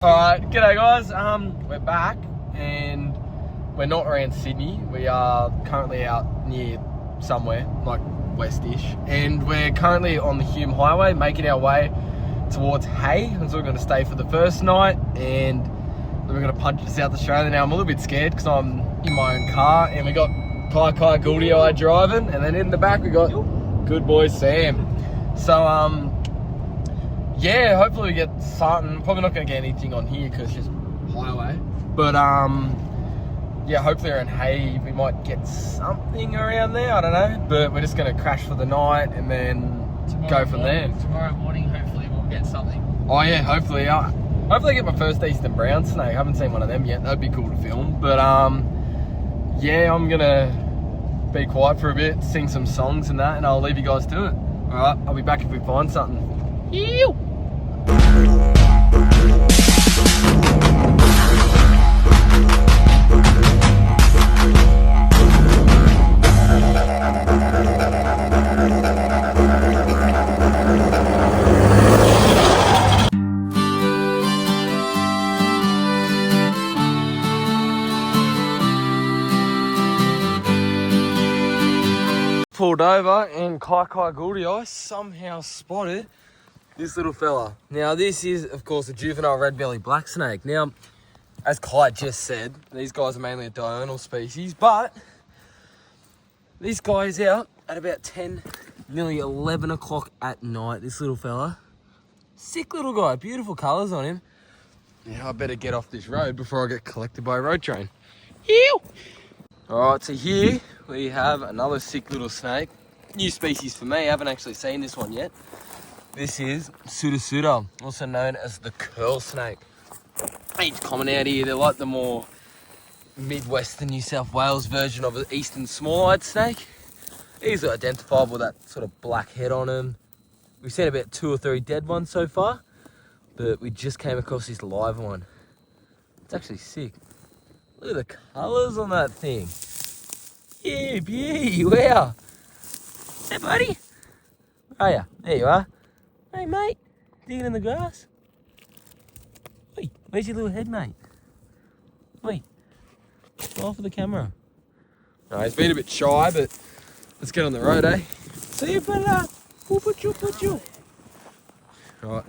Alright, g'day guys, we're back and we're not around Sydney. We are currently out near somewhere, like west-ish, and we're currently on the Hume Highway making our way towards Hay, and so we're going to stay for the first night and then we're going to punch to South Australia. Now I'm a little bit scared because I'm in my own car and we got Kai Goold driving, and then in the back we got good boy Sam. So yeah, hopefully we get something. Probably not going to get anything on here because it's just highway. But yeah, hopefully around Hay we might get something around there. I don't know. But we're just going to crash for the night and then go from there. Tomorrow morning, hopefully we'll get something. Oh yeah, hopefully. Hopefully I get my first Eastern brown snake. I haven't seen one of them yet. That'd be cool to film. But yeah, I'm going to be quiet for a bit, sing some songs and that, and I'll leave you guys to it. Alright, I'll be back if we find something. Ew. Pulled over and Kai Goold somehow spotted this little fella. Now this is of course a juvenile red-bellied black snake. Now, as Kai just said, these guys are mainly a diurnal species, but this guy is out at about 10, nearly 11 o'clock at night. This little fella, sick little guy, beautiful colours on him. Now I better get off this road before I get collected by a road train. Ew! Alright, so here we have another sick little snake. New species for me, I haven't actually seen this one yet. This is Suda, also known as the curl snake. It's common out here. They're like the more Midwestern New South Wales version of an eastern small-eyed snake. Easily identifiable with that sort of black head on them. We've seen about 2 or 3 dead ones so far, but we just came across this live one. It's actually sick. Look at the colours on that thing. Yeah, beauty, wow. Hey, buddy. Where are you? There you are. Hey, mate. Digging in the grass? Oi, where's your little head, mate? Oi, go for the camera. No, he's been a bit shy, but let's get on the road, eh? See you, fella. We'll put you. Right.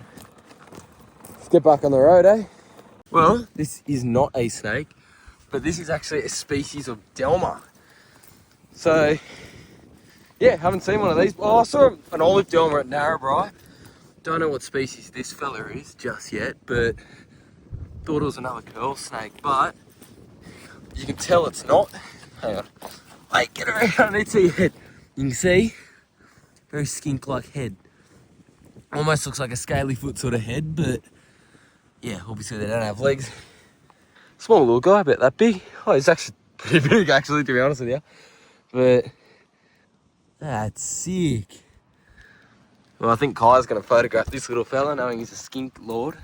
Let's get back on the road, eh? Well, this is not a snake, but this is actually a species of Delma. So, yeah, haven't seen one of these. Oh, I saw an olive Delma at Narrabri. Don't know what species this fella is just yet, but thought it was another curl snake, but you can tell it's not. Hang on. Wait, get around, I need to see your head. You can see, very skink-like head. Almost looks like a scaly foot sort of head, but yeah, obviously they don't have legs. Small little guy, about that big. Oh, he's actually pretty big, actually, to be honest with you. But that's sick. Well, I think Kai's going to photograph this little fella, knowing he's a skink lord.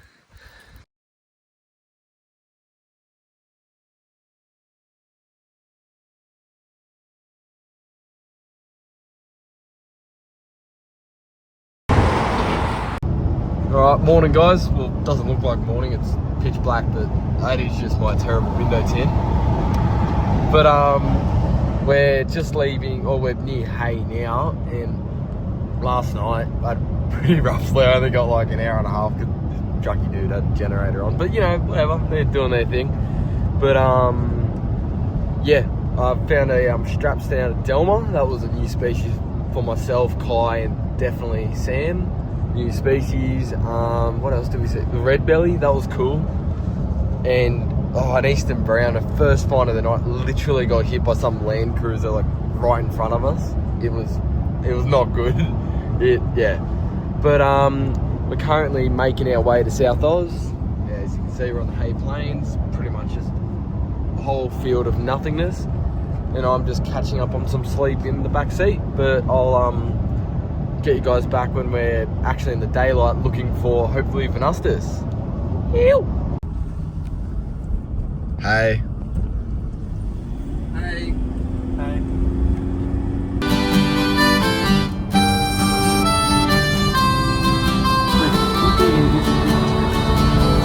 Alright, morning guys. Well, it doesn't look like morning, it's pitch black, but that is just my terrible window tint. But we're just leaving, or we're near Hay now, and last night I had a pretty rough sleep. I only got like an hour and a half because this junkie dude had a generator on. But you know, whatever, they're doing their thing. But yeah, I found a straps down at Delma. That was a new species for myself, Kai, and definitely Sam. New species. What else did we see? The red belly, that was cool. And an eastern brown, the first find of the night, literally got hit by some Land Cruiser like right in front of us. It was not good. Yeah. But we're currently making our way to South Oz. Yeah, as you can see, we're on the Hay Plains, pretty much just a whole field of nothingness. And I'm just catching up on some sleep in the back seat. But I'll get you guys back when we're actually in the daylight looking for hopefully Venustus. Ew. Hey. Hey. Hey.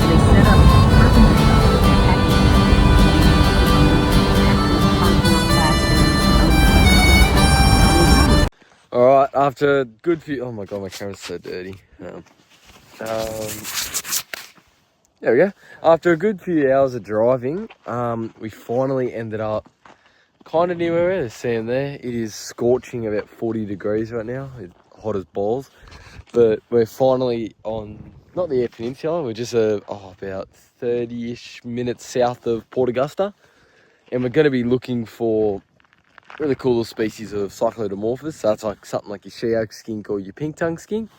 They set up after a good few... Oh my God, my camera's so dirty. There we go. After a good few hours of driving, we finally ended up kind of near where we're seeing there. It is scorching about 40 degrees right now. It's hot as balls. But we're finally on, not the Eyre Peninsula, we're just about 30-ish minutes south of Port Augusta. And we're going to be looking for really cool little species of Cyclodomorphus. So that's like something like your she-oak skink or your pink tongue skink.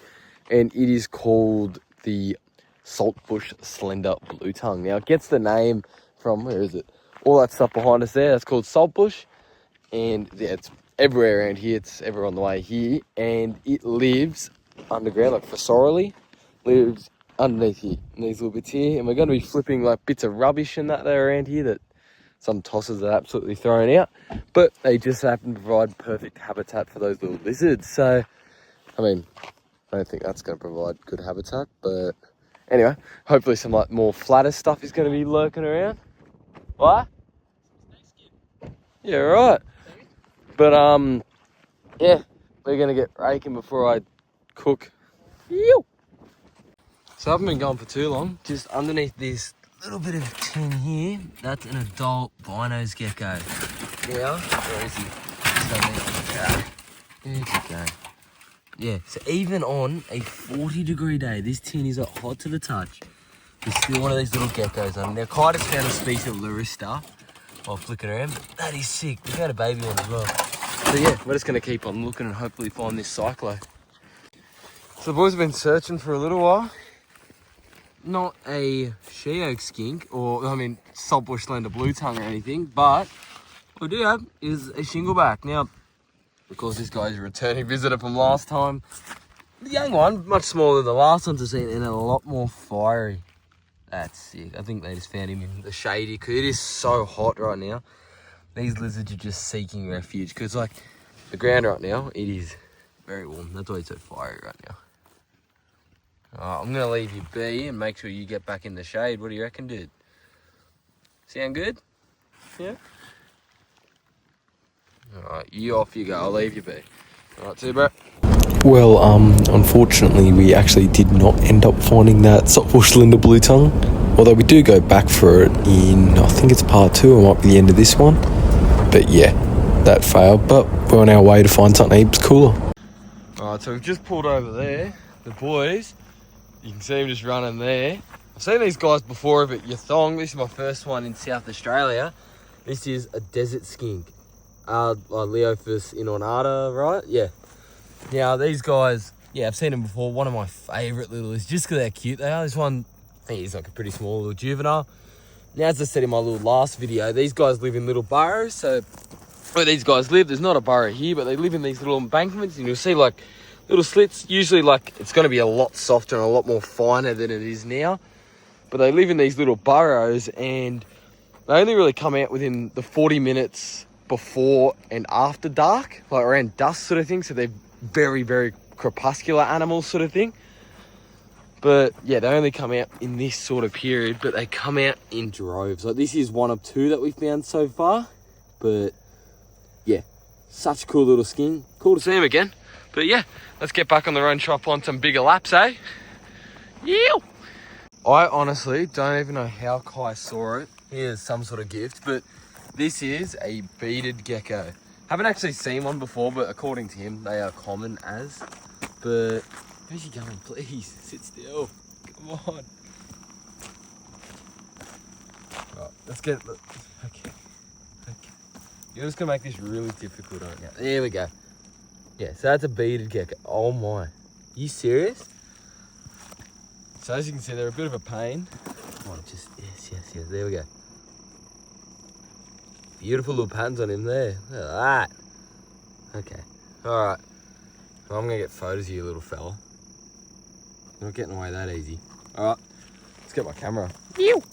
And it is called the saltbush slender blue tongue. Now it gets the name from, where is it? All that stuff behind us there, that's called saltbush. And yeah, it's everywhere around here, it's everywhere on the way here. And it lives underground, like fossorially, lives underneath here, in these little bits here. And we're going to be flipping like bits of rubbish and that there around here that some tossers are absolutely throwing out. But they just happen to provide perfect habitat for those little lizards. So, I mean, I don't think that's going to provide good habitat, but anyway, hopefully some like more flatter stuff is going to be lurking around. What? Yeah, right. But yeah, we're going to get raking before I cook. Ew. So I haven't been going for too long. Just underneath this little bit of tin here, that's an adult binos gecko. Now, where is he? There you go. Yeah, so even on a 40-degree day, this tin is hot to the touch. There's still one of these little geckos on. Now, Kai just found a species of Larista while flicking around. That is sick. We found a baby one as well. So yeah, we're just going to keep on looking and hopefully find this cyclo. So the boys have been searching for a little while. Not a she-oak skink, or, I mean, saltbush slender blue tongue or anything, but what we do have is a shingleback. Now, of course, this guy's a returning visitor from last time. The young one, much smaller than the last ones I've seen, and a lot more fiery. That's sick. I think they just found him in the shade here, because it is so hot right now. These lizards are just seeking refuge, because, like, the ground right now, it is very warm. That's why it's so fiery right now. I'm going to leave you be and make sure you get back in the shade. What do you reckon, dude? Sound good? Yeah? Alright, you off you go. I'll leave you be. Alright, see you, bro. Well, unfortunately, we actually did not end up finding that saltbush slender blue tongue. Although we do go back for it in, I think it's part 2, or might be the end of this one. But yeah, that failed. But we're on our way to find something heaps cooler. Alright, so we've just pulled over there. The boys, you can see them just running there. I've seen these guys before, but Yathong, this is my first one in South Australia. This is a desert skink. Leophis inornata, right? Yeah. Now, these guys, yeah, I've seen them before. One of my favourite little is just because how cute they are. This one, I think he's like a pretty small little juvenile. Now, as I said in my little last video, these guys live in little burrows. So, where these guys live, there's not a burrow here, but they live in these little embankments, and you'll see like little slits. Usually, like, it's going to be a lot softer and a lot more finer than it is now. But they live in these little burrows, and they only really come out within the 40 minutes before and after dark, like around dusk sort of thing. So they're very, very crepuscular animals sort of thing. But yeah, they only come out in this sort of period, but they come out in droves. Like, this is one of 2 that we've found so far. But yeah, such a cool little skin. Cool to see him again. But yeah, let's get back on the road and try to find some bigger laps, eh? Yeah. I honestly don't even know how Kai saw it. Here's some sort of gift, but this is a beaded gecko. Haven't actually seen one before, but according to him, they are common as. But where's he going? Please, sit still. Come on. Right, let's get it. Okay. You're just gonna make this really difficult, aren't you? There we go. Yeah, so that's a beaded gecko. Oh my. You serious? So as you can see, they're a bit of a pain. Oh, yes, there we go. Beautiful little patterns on him there. Look at that. Okay, all right. Well, I'm gonna get photos of you, little fella. You're not getting away that easy. All right, let's get my camera. Ew.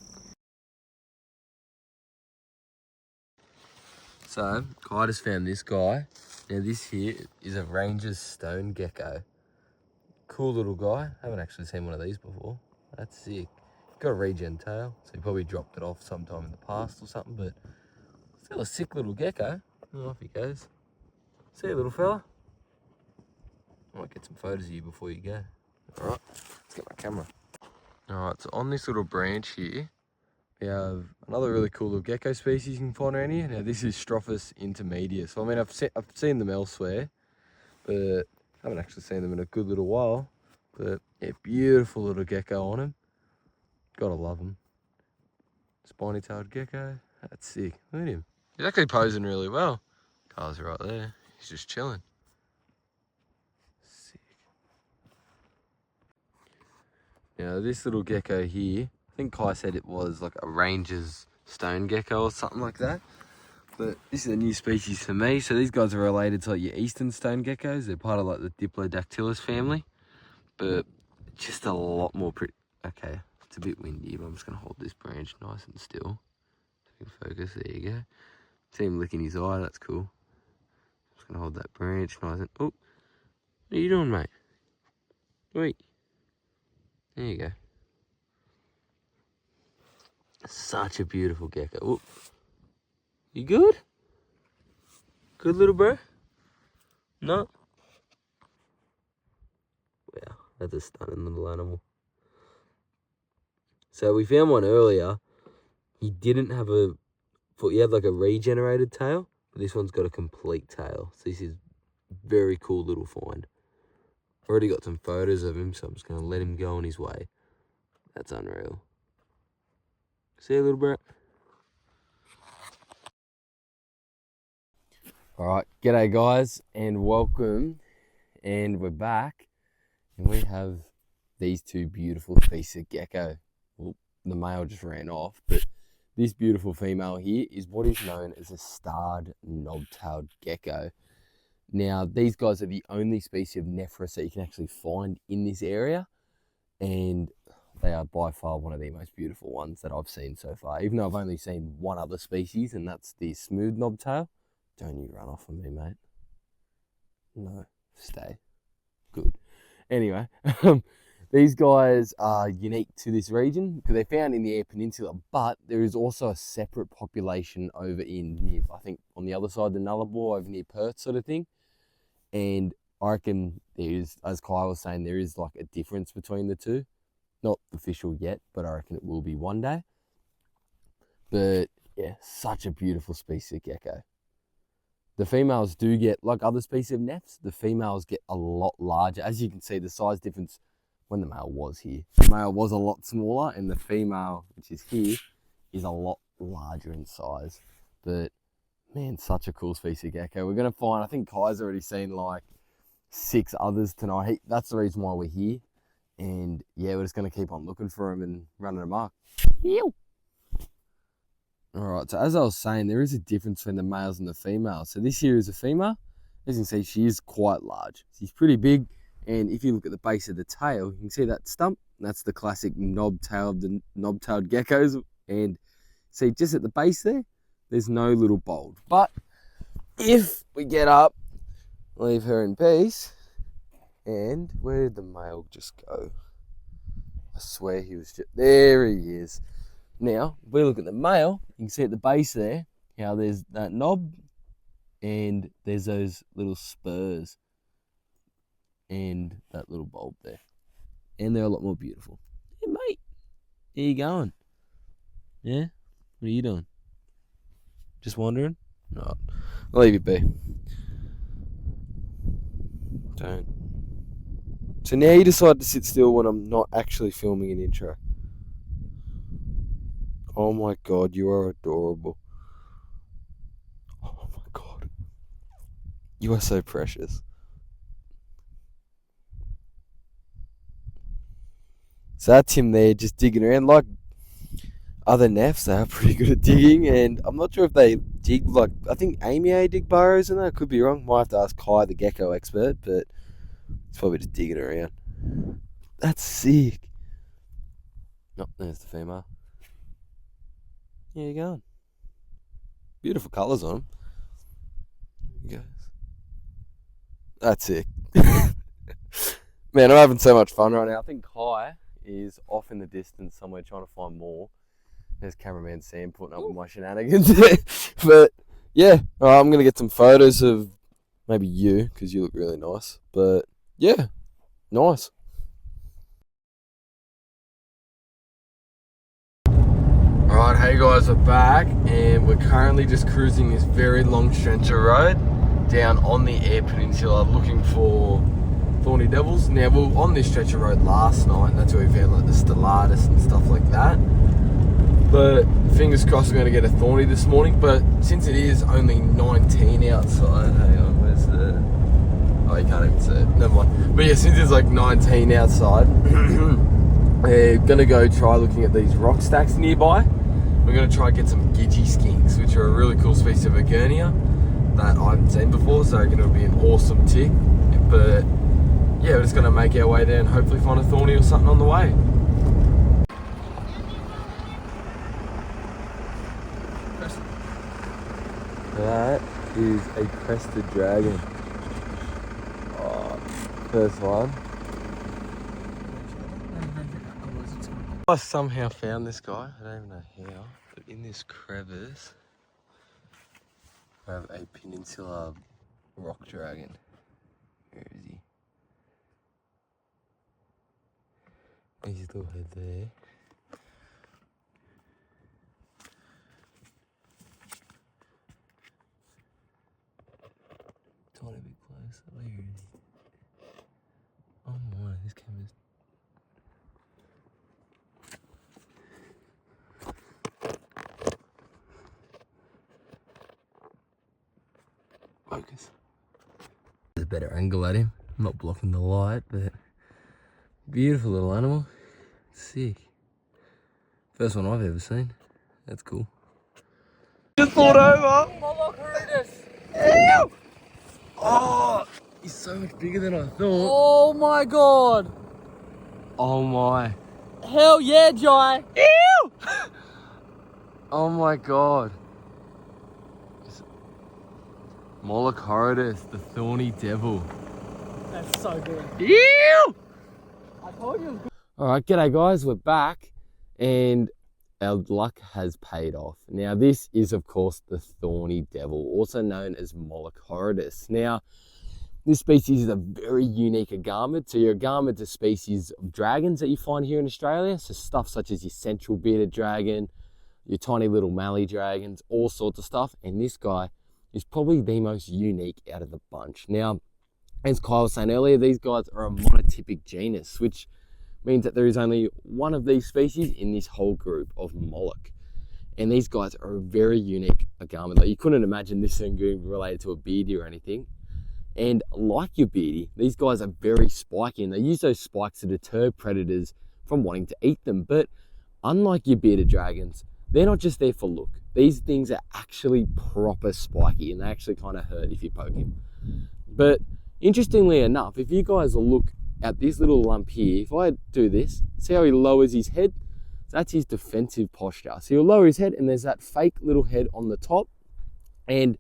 So, Kai just found this guy. Now this here is a Ranger's stone gecko. Cool little guy. Haven't actually seen one of these before. That's sick. Got a regen tail, so he probably dropped it off sometime in the past or something, but still a sick little gecko. Oh, off he goes. See you, little fella. I might get some photos of you before you go. Alright, let's get my camera. Alright, so on this little branch here, we have another really cool little gecko species you can find around here. Now this is Strophus intermedia. So I mean, I've seen them elsewhere, but I haven't actually seen them in a good little while. But yeah, beautiful little gecko on him. Gotta love him. Spiny-tailed gecko. That's sick. Look at him. He's actually posing really well. Car's right there. He's just chilling. Sick. Now this little gecko here, I think Kai said it was like a ranger's stone gecko or something like that. But this is a new species for me. So these guys are related to like your eastern stone geckos. They're part of like the Diplodactylus family. But just a lot more pretty. Okay, it's a bit windy, but I'm just going to hold this branch nice and still. So you can focus. There you go. See him licking his eye. That's cool. Just going to hold that branch nice and... Oh, what are you doing, mate? Wait. There you go. Such a beautiful gecko. Oop. You good? Good little bro? No? Wow, that's a stunning little animal. So we found one earlier. He didn't have a... He had like a regenerated tail, but this one's got a complete tail. So this is very cool little find. Already got some photos of him, so I'm just going to let him go on his way. That's unreal. See you, little bro. Alright, g'day guys, and welcome. And we're back, and we have these two beautiful species of gecko. Well, the male just ran off, but this beautiful female here is what is known as a starred knob-tailed gecko. Now, these guys are the only species of Nephris that you can actually find in this area, and they are by far one of the most beautiful ones that I've seen so far, even though I've only seen one other species, and that's the smooth knobtail. Don't you run off on me, mate. No, stay. Good. Anyway, these guys are unique to this region because they're found in the Eyre Peninsula, but there is also a separate population over in near, I think, on the other side of the Nullarbor, over near Perth sort of thing. And I reckon there is, as Kai was saying, there is like a difference between the two. Not official yet, but I reckon it will be one day. But yeah, such a beautiful species of gecko. The females do get, like other species of nephs, the females get a lot larger. As you can see, the size difference when the male was here. The male was a lot smaller, and the female, which is here, is a lot larger in size. But man, such a cool species of gecko. We're going to find, I think Kai's already seen like 6 others tonight. That's the reason why we're here. And yeah, we're just going to keep on looking for them and running them up. Alright, so as I was saying, there is a difference between the males and the females. So this here is a female. As you can see, she is quite large. She's pretty big. And if you look at the base of the tail, you can see that stump. That's the classic knob-tailed geckos. And see, just at the base there, there's no little bulge. But if we get up, leave her in peace. And where did the male just go? I swear he was just... There he is. Now, if we look at the male, you can see at the base there, how there's that knob and there's those little spurs and that little bulb there. And they're a lot more beautiful. Hey, mate. How you going? Yeah? What are you doing? Just wandering? Right. I'll leave you be. Don't. So now you decide to sit still when I'm not actually filming an intro. Oh my god, you are adorable. Oh my god. You are so precious. So that's him there just digging around. Like other nephs, they are pretty good at digging, and I'm not sure if they dig, like, I think Amy dig burrows in there. I could be wrong. Might have to ask Kai, the gecko expert, but it's probably just digging around. That's sick. Oh, there's the female. How you going? Beautiful colours on them. There he goes. That's sick. Man, I'm having so much fun right now. I think Kai is off in the distance somewhere trying to find more. There's cameraman Sam putting up with my shenanigans. But yeah, I'm going to get some photos of maybe you, because you look really nice. But yeah, nice. Alright, hey guys, we're back and we're currently just cruising this very long stretch of road down on the Eyre Peninsula looking for Thorny devils. Now, we were on this stretch of road last night and that's where we found like the stellatus and stuff like that. But fingers crossed we're going to get a Thorny this morning. But since it is only 19 outside, hang on, where's the... Oh, you can't even see it, never mind. But yeah, since it's like 19 outside, we're going to go try looking at these rock stacks nearby. We're going to try and get some gidgee skinks, which are a really cool species of Agurnia that I haven't seen before, so it's going to be an awesome tick. But yeah, we're just going to make our way there and hopefully find a Thorny or something on the way. That is a crested dragon. Oh, first one. I somehow found this guy, I don't even know how, but in this crevice, I have a peninsula rock dragon. Where is he? He's his little head there. Trying to be close. Where is he? Oh my, this camera's... Focus. There's a better angle at him. I'm not blocking the light, but beautiful little animal. Sick. First one I've ever seen. That's cool. Just pulled over. Ew! Oh, he's so much bigger than I thought. Oh my god! Oh my. Hell yeah, Jai! Ew! Oh my god. Molochorodus, the thorny devil. That's so good. Ew! I told you it was good. Alright, g'day guys, we're back and our luck has paid off. Now this is of course the thorny devil, also known as Molochorodus. Now this species is a very unique agamid. So your agamid's a species of dragons that you find here in Australia. So stuff such as your central bearded dragon, your tiny little mallee dragons, all sorts of stuff. And this guy is probably the most unique out of the bunch. Now, as Kai was saying earlier, these guys are a monotypic genus, which means that there is only one of these species in this whole group of Moloch. And these guys are a very unique agamid. Like, you couldn't imagine this thing being related to a beardy or anything. And like your beardy, these guys are very spiky and they use those spikes to deter predators from wanting to eat them. But unlike your bearded dragons, they're not just there for look. These things are actually proper spiky and they actually kind of hurt if you poke him. But interestingly enough, if you guys look at this little lump here, if I do this, see how he lowers his head? That's his defensive posture. So he'll lower his head and there's that fake little head on the top and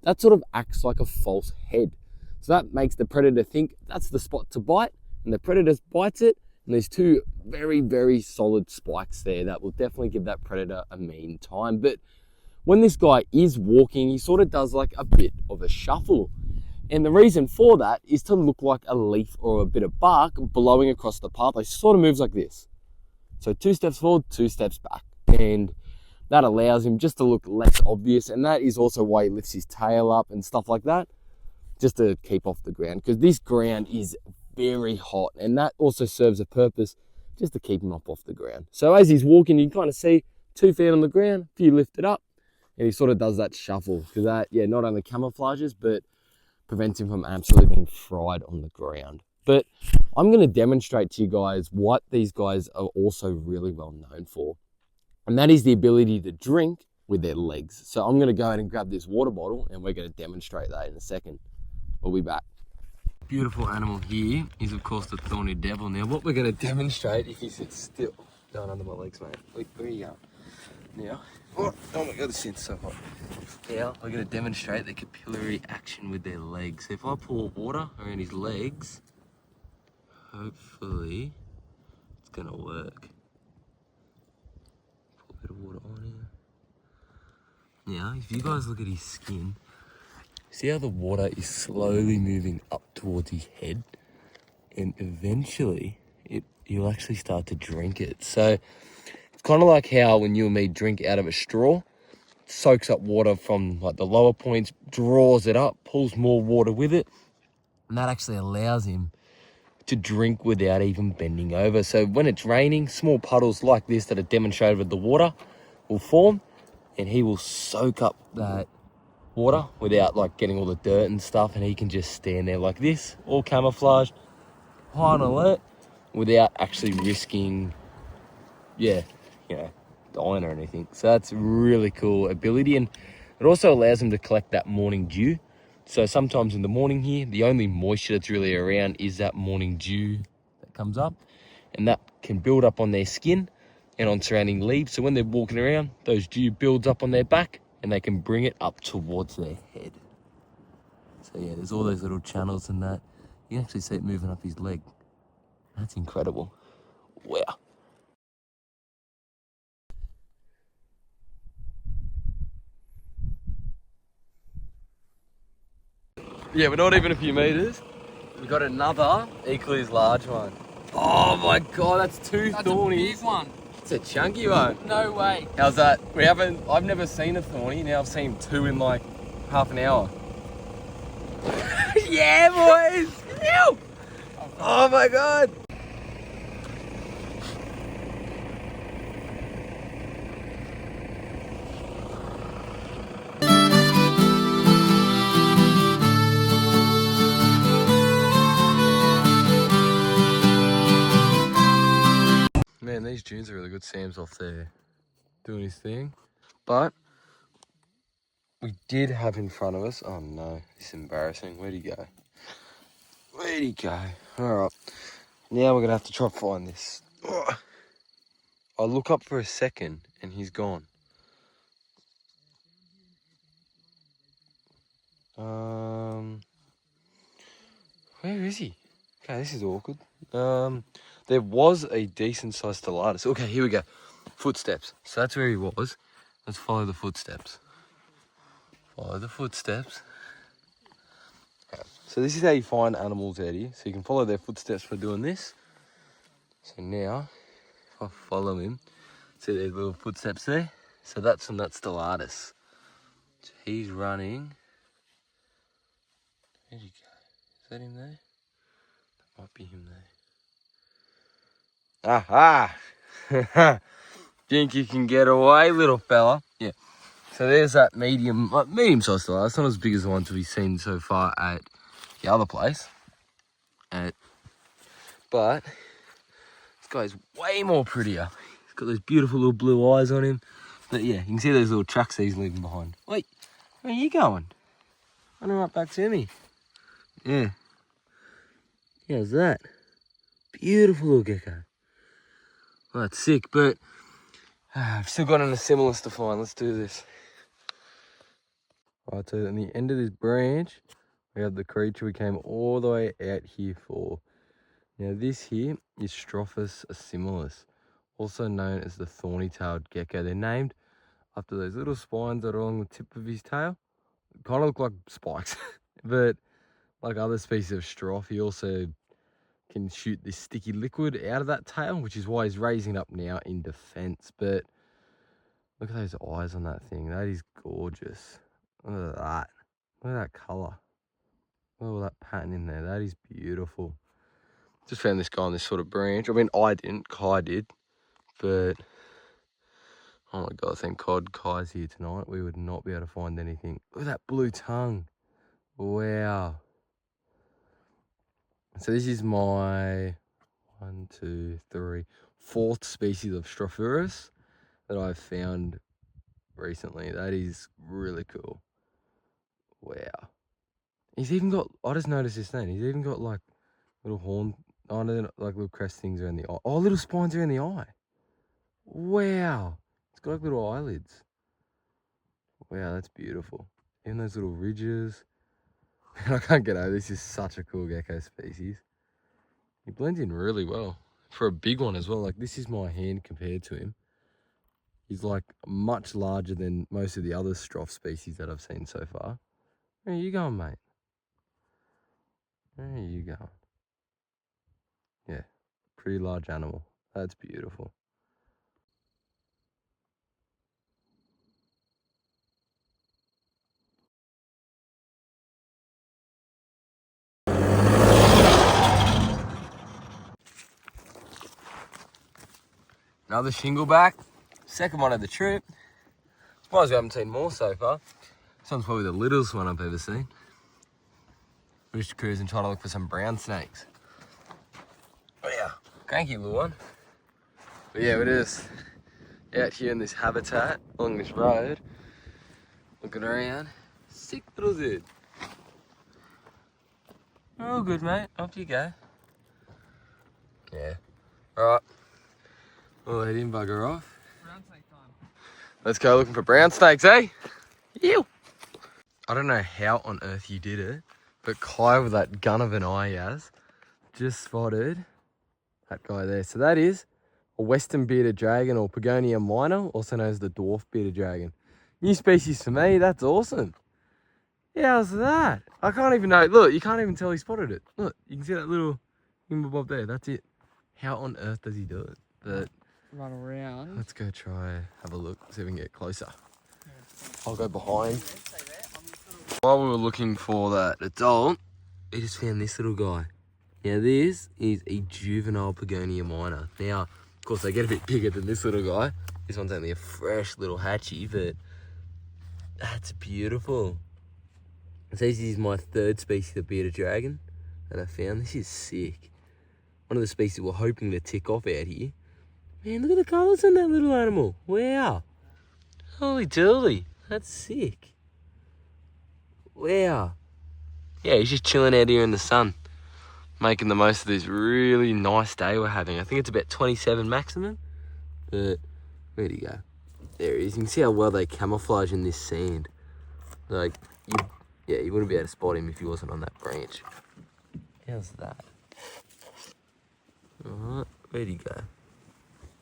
that sort of acts like a false head. So that makes the predator think that's the spot to bite and the predator bites it. And there's two very, very solid spikes there that will definitely give that predator a mean time. But when this guy is walking, he sort of does like a bit of a shuffle. And the reason for that is to look like a leaf or a bit of bark blowing across the path. He sort of moves like this. So 2 steps forward, 2 steps back. And that allows him just to look less obvious. And that is also why he lifts his tail up and stuff like that, just to keep off the ground. Because this ground is very hot and that also serves a purpose just to keep him up off the ground. So as he's walking, you can kind of see 2 feet on the ground, a few lifted up, and he sort of does that shuffle because that, yeah, not only camouflages, but prevents him from absolutely being fried on the ground. But I'm going to demonstrate to you guys what these guys are also really well known for. And that is the ability to drink with their legs. So I'm going to go ahead and grab this water bottle and we're going to demonstrate that in a second. We'll be back. Beautiful animal here is of course the thorny devil. Now what we're going to demonstrate, if he sits still, down under my legs, mate. Where are you going? Now, oh my god, this thing's so hot. Now we're going to demonstrate the capillary action with their legs. So if I pour water around his legs, hopefully it's going to work. Pour a bit of water on here. Now if you guys look at his skin, see how the water is slowly moving up towards his head? and eventually you'll actually start to drink it. So it's kind of like how when you and me drink out of a straw, it soaks up water from like the lower points, draws it up, pulls more water with it, and that actually allows him to drink without even bending over. So when it's raining, small puddles like this that are demonstrated with the water will form, and he will soak up that water without like getting all the dirt and stuff, and he can just stand there like this, all camouflaged, high on alert, without actually risking, dying or anything. So that's a really cool ability, and it also allows him to collect that morning dew. So sometimes in the morning here, the only moisture that's really around is that morning dew that comes up, and that can build up on their skin and on surrounding leaves. So when they're walking around, those dew builds up on their back, and they can bring it up towards their head. So yeah, there's all those little channels and that. You can actually see it moving up his leg. That's incredible. Wow. Yeah, we're not even a few meters. We got another equally as large one. Oh my god, that's two Thornies. That's a big one. It's a chunky one. No way. How's that? I've never seen a Thorny. Now I've seen two in like half an hour. Yeah, boys! Ew! Oh my god! Man, these dunes are really good. Sam's off there doing his thing. But we did have in front of us. Oh no, this is embarrassing. Where'd he go? Where'd he go? Alright. Now we're gonna have to try to find this. Oh. I look up for a second and he's gone. Where is he? Okay, this is awkward. There was a decent sized stellatus. Okay, here we go. Footsteps. So that's where he was. Let's follow the footsteps. Follow the footsteps. Okay. So this is how you find animals out here. So you can follow their footsteps for doing this. So now, if I follow him, see there's little footsteps there? So that's from that stellatus. So he's running. Where'd he go? Is that him there? That might be him there. Aha! Think you can get away, little fella? Yeah. So there's that medium-sized stellatus. It's not as big as the ones we've seen so far at the other place. But this guy's way more prettier. He's got those beautiful little blue eyes on him. But yeah, you can see those little tracks he's leaving behind. Wait, where are you going? Running right back to me. Yeah. How's that? Beautiful little gecko. Well, that's sick, but I've still got an Assimilis to find. Let's do this. Right, so at the end of this branch, we have the creature we came all the way out here for. Now this here is Strophus assimilis, also known as the thorny-tailed gecko. They're named after those little spines that are along the tip of his tail. Kind of look like spikes, but like other species of Stroph, he also can shoot this sticky liquid out of that tail, which is why he's raising it up now in defense. But look at those eyes on that thing. That is gorgeous. Look at that. Look at that colour. Look at all that pattern in there. That is beautiful. Just found this guy on this sort of branch. I mean, I didn't. Kai did. But, oh my God, thank God Kai's here tonight. We would not be able to find anything. Look at that blue tongue. Wow. So this is my 4th species of Strophurus that I've found recently. That is really cool. Wow. He's even got, I just noticed this thing. He's even got like little horn, oh no, like little crest things around the eye. Oh, little spines around the eye. Wow. It's got like little eyelids. Wow, that's beautiful. Even those little ridges. Man, I can't get over this. Is such a cool gecko species. He blends in really well. For a big one as well. Like this is my hand compared to him. He's like much larger than most of the other Stroph species that I've seen so far. Where are you going, mate? Where are you going? Yeah, pretty large animal. That's beautiful. Another shingleback. Second one of the trip. Surprised we haven't seen more so far. This one's probably the littlest one I've ever seen. We're just cruising, trying to look for some brown snakes. Oh yeah, cranky little one. But yeah, we're just out here in this habitat along this road, looking around. Sick little dude. Oh, good mate. Off you go. Yeah. All right. We'll let him bugger off. Brown snake time. Let's go looking for brown snakes, eh? Ew. I don't know how on earth you did it, but Kai, with that gun of an eye he has, just spotted that guy there. So that is a western bearded dragon, or Pogonia minor, also known as the dwarf bearded dragon. New species for me. That's awesome. Yeah, how's that? I can't even know. Look, you can't even tell he spotted it. Look, you can see that little bob there. That's it. How on earth does he do it? But Run around. let's go try have a look, see if we can get closer. I'll go behind. While we were looking for that adult, we just found this little guy. Now this is a juvenile Pogonia minor. Now, of course, they get a bit bigger than this little guy. This one's only a fresh little hatchie, but that's beautiful. So this is my third species of bearded dragon that I found. This is sick. One of the species we're hoping to tick off out here. Man, look at the colours on that little animal. Wow. Holy dooly. That's sick. Wow. Yeah, he's just chilling out here in the sun, making the most of this really nice day we're having. I think it's about 27 maximum. But where'd he go? There he is. You can see how well they camouflage in this sand. Like, you wouldn't be able to spot him if he wasn't on that branch. How's that? Alright, where'd he go?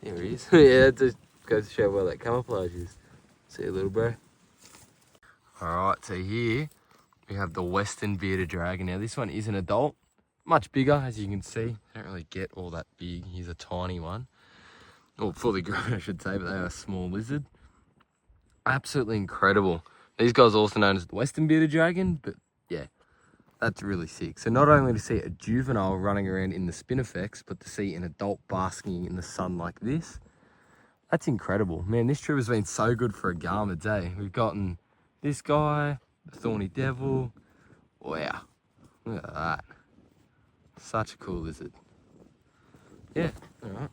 There he is. Yeah, that just goes to show how well that camouflage is. See you, little bro. Alright, so here we have the western bearded dragon. Now this one is an adult, much bigger as you can see. They don't really get all that big. He's a tiny one. Or fully grown I should say, but they are a small lizard. Absolutely incredible. These guys are also known as the western bearded dragon, but yeah, that's really sick. So not only to see a juvenile running around in the spinifex, but to see an adult basking in the sun like this, that's incredible. Man, this trip has been so good for a garments, eh? We've gotten this guy, the Thorny devil. Wow, look at that. Such a cool lizard. Yeah, all right.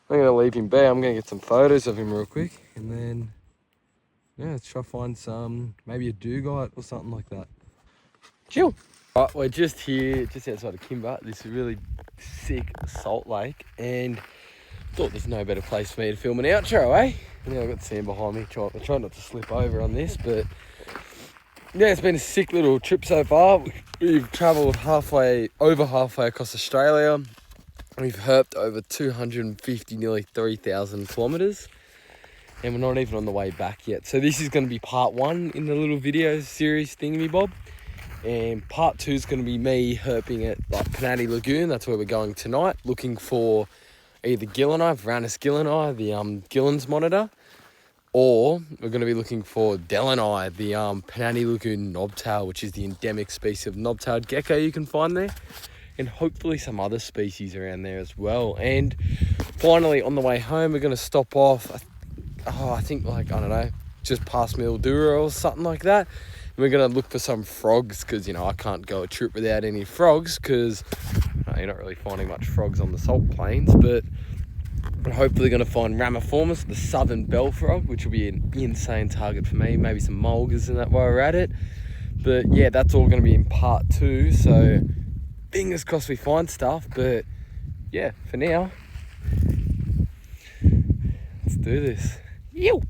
I'm gonna leave him be. I'm gonna get some photos of him real quick, and then yeah, let's try to find some, maybe a dugite or something like that. Chill. Right, we're just here, just outside of Kimber, this really sick salt lake, and thought there's no better place for me to film an outro, eh? Yeah, I've got sand behind me, I try not to slip over on this, but yeah, it's been a sick little trip so far. We've travelled over halfway across Australia. We've herped over 250, nearly 3,000 kilometres. And we're not even on the way back yet. So this is going to be part one in the little video series thingamy-bob. And part two is going to be me herping at like Penati Lagoon. That's where we're going tonight, looking for either Gillini, Varanus Gillini, the Gillen's monitor, or we're going to be looking for Delani, the Penati Lagoon knobtail, which is the endemic species of knobtailed gecko you can find there, and hopefully some other species around there as well. And finally, on the way home, we're going to stop off, I think like, I don't know, just past Mildura or something like that. And we're going to look for some frogs because, you know, I can't go a trip without any frogs because you're not really finding much frogs on the salt plains, but we're hopefully going to find Ramiformis, the southern bell frog, which will be an insane target for me. Maybe some mulgars and that while we're at it. But yeah, that's all going to be in part two. So fingers crossed we find stuff. But yeah, for now, let's do this. Yo!